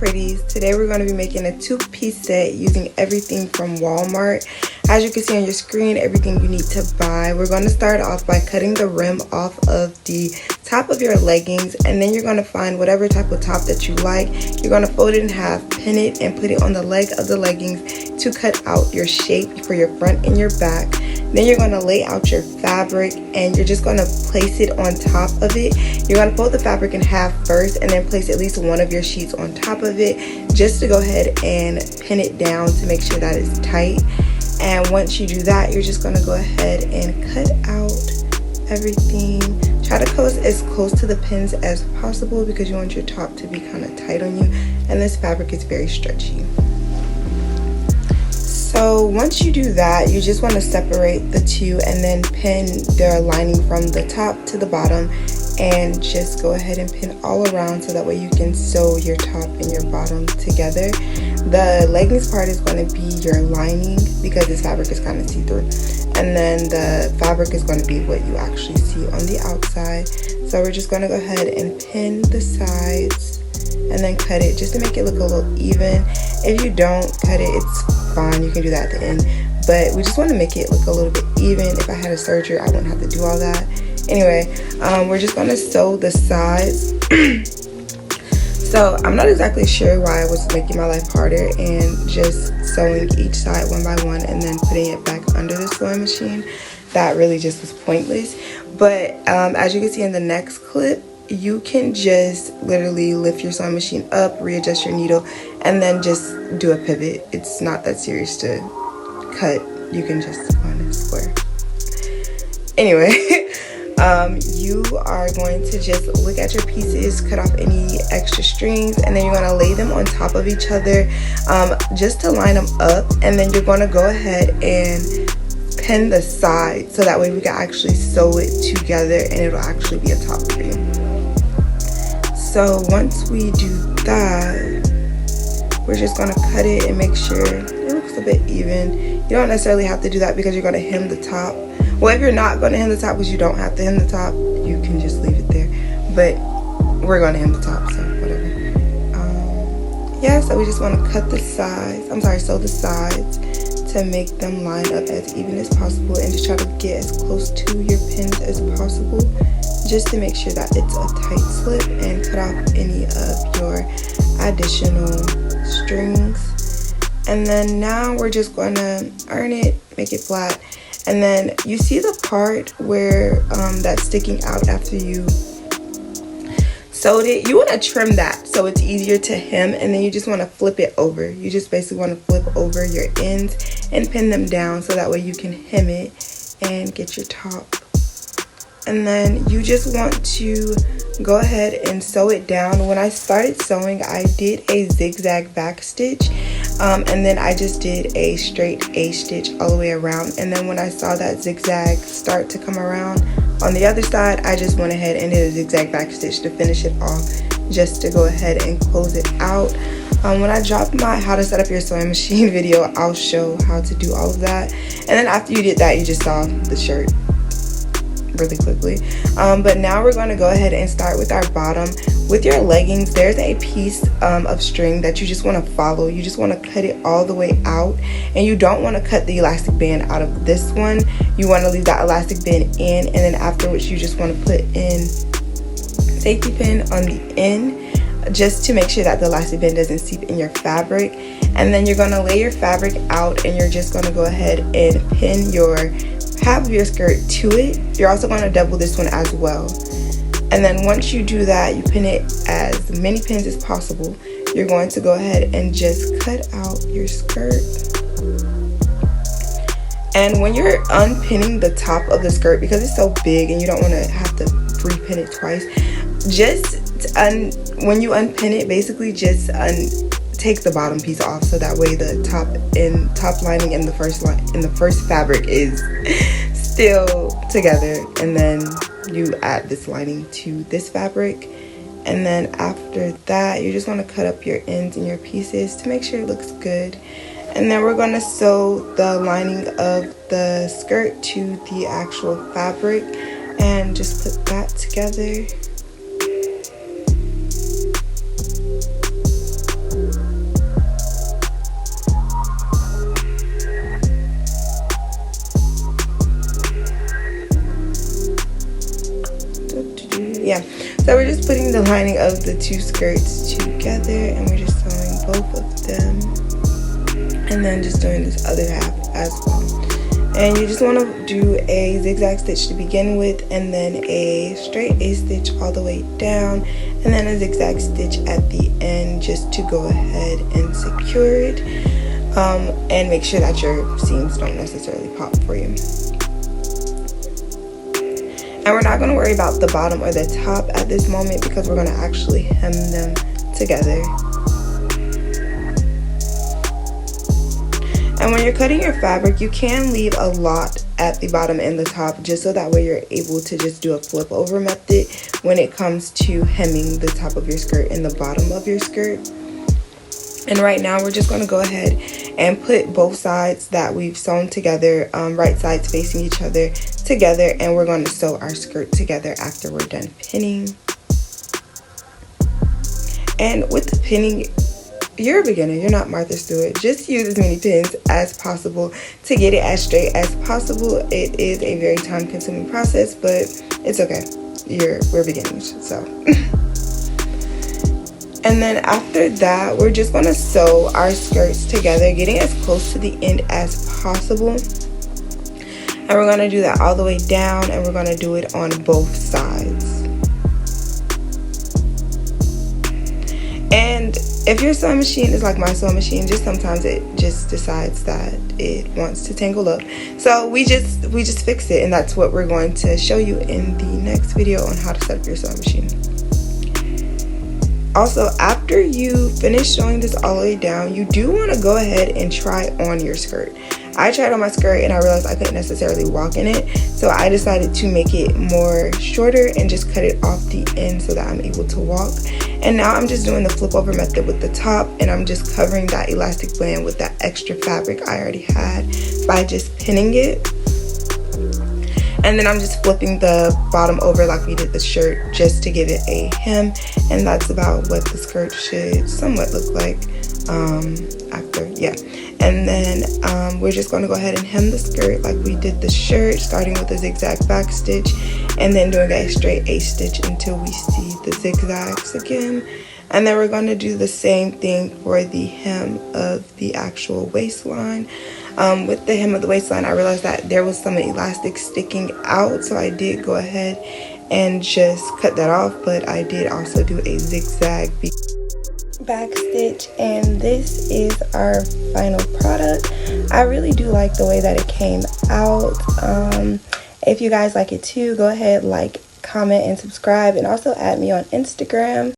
pretties. Today we're going to be making a two-piece set using everything from Walmart. As you can see on your screen, everything you need to buy. We're going to start off by cutting the rim off of the top of your leggings, and then you're going to find whatever type of top that you like. You're going to fold it in half, pin it, and put it on the leg of the leggings to cut out your shape for your front and your back. Then you're going to lay out your fabric, and you're just going to place it on top of it. You're going to fold the fabric in half first, and then place at least one of your sheets on top of it, just to go ahead and pin it down to make sure that it's tight. And once you do that, you're just going to go ahead and cut out everything. Try to go as close to the pins as possible because you want your top to be kind of tight on you, and this fabric is very stretchy. So once you do that, you just want to separate the two and then pin their lining from the top to the bottom, and just go ahead and pin all around so that way you can sew your top and your bottom together. The leggings part is going to be your lining because this fabric is kind of see-through, and then the fabric is going to be what you actually see on the outside. So we're just going to go ahead and pin the sides and then cut it just to make it look a little even. If you don't cut it, it's fine, you can do that at the end, but we just want to make it look a little bit even. If I had a surgery, I wouldn't have to do all that. Anyway, we're just going to sew the sides. So I'm not exactly sure why I was making my life harder and just sewing each side one by one and then putting it back under the sewing machine. That really just was pointless. But as you can see in the next clip, you can just literally lift your sewing machine up, readjust your needle, and then just do a pivot. It's not that serious to cut. You can just find a square. Anyway, you are going to just look at your pieces, cut off any extra strings, and then you're going to lay them on top of each other just to line them up. And then you're going to go ahead and pin the side so that way we can actually sew it together and it'll actually be a top for you. So once we do that, we're just going to cut it and make sure it looks a bit even. You don't necessarily have to do that because you're going to hem the top. Well, if you're not going to hem the top, because you don't have to hem the top, you can just leave it there. But we're going to hem the top, so whatever. Yeah, so we just want to cut the sides. Sew the sides to make them line up as even as possible, and just try to get as close to your pins as possible, just to make sure that it's a tight slip, and cut off any of your additional strings. And then now we're just going to iron it, make it flat. And then you see the part where that's sticking out after you sewed it. You want to trim that so it's easier to hem, and then you just want to flip it over. You just basically want to flip over your ends and pin them down so that way you can hem it and get your top. And then you just want to go ahead and sew it down. When I started sewing, I did a zigzag back stitch, and then I just did a straight A stitch all the way around. And then when I saw that zigzag start to come around on the other side, I just went ahead and did a zigzag back stitch to finish it off, just to go ahead and close it out. When I drop my how to set up your sewing machine video, I'll show how to do all of that. And then after you did that, you just saw the shirt really quickly. But now we're going to go ahead and start with our bottom. With your leggings, there's a piece of string that you just want to follow. You just want to cut it all the way out, and you don't want to cut the elastic band out of this one. You want to leave that elastic band in, and then afterwards you just want to put in safety pin on the end, just to make sure that the elastic band doesn't seep in your fabric. And then you're going to lay your fabric out, and you're just going to go ahead and pin your half of your skirt to it. You're also going to double this one as well. And then once you do that, you pin it as many pins as possible. You're going to go ahead and just cut out your skirt. And when you're unpinning the top of the skirt, because it's so big and you don't want to have to repin it twice, just when you unpin it, basically just take the bottom piece off, so that way the top lining and the first fabric is still together. And then you add this lining to this fabric, and then after that you just want to cut up your ends and your pieces to make sure it looks good. And then we're going to sew the lining of the skirt to the actual fabric and just put that together. yeah, so we're just putting the lining of the two skirts together, and we're just sewing both of them, and then just doing this other half as well. And you just want to do a zigzag stitch to begin with, and then a straight A stitch all the way down, and then a zigzag stitch at the end just to go ahead and secure it, and make sure that your seams don't necessarily pop for you. And we're not going to worry about the bottom or the top at this moment because we're going to actually hem them together. And when you're cutting your fabric, you can leave a lot at the bottom and the top, just so that way you're able to just do a flip over method when it comes to hemming the top of your skirt and the bottom of your skirt. And right now we're just going to go ahead and put both sides that we've sewn together, right sides facing each other, together, and we're going to sew our skirt together after we're done pinning. And with the pinning, you're a beginner, you're not Martha Stewart. Just use as many pins as possible to get it as straight as possible. It is a very time consuming process, but it's okay. We're beginners, so. And then after that, we're just going to sew our skirts together, getting as close to the end as possible. And we're going to do that all the way down, and we're going to do it on both sides. And if your sewing machine is like my sewing machine, just sometimes it just decides that it wants to tangle up. So we just fix it, and that's what we're going to show you in the next video on how to set up your sewing machine. Also, after you finish sewing this all the way down, you do want to go ahead and try on your skirt. I tried on my skirt and I realized I couldn't necessarily walk in it, so I decided to make it more shorter and just cut it off the end so that I'm able to walk. And now I'm just doing the flip over method with the top, and I'm just covering that elastic band with that extra fabric I already had by just pinning it. And then I'm just flipping the bottom over like we did the shirt just to give it a hem, and that's about what the skirt should somewhat look like after, yeah. And then we're just going to go ahead and hem the skirt like we did the shirt, starting with a zigzag back stitch and then doing a straight A stitch until we see the zigzags again. And then we're going to do the same thing for the hem of the actual waistline. With the hem of the waistline, I realized that there was some elastic sticking out, so I did go ahead and just cut that off, but I did also do a zigzag back stitch, and this is our final product. I really do like the way that it came out. If you guys like it too, go ahead, like, comment, and subscribe, and also add me on Instagram.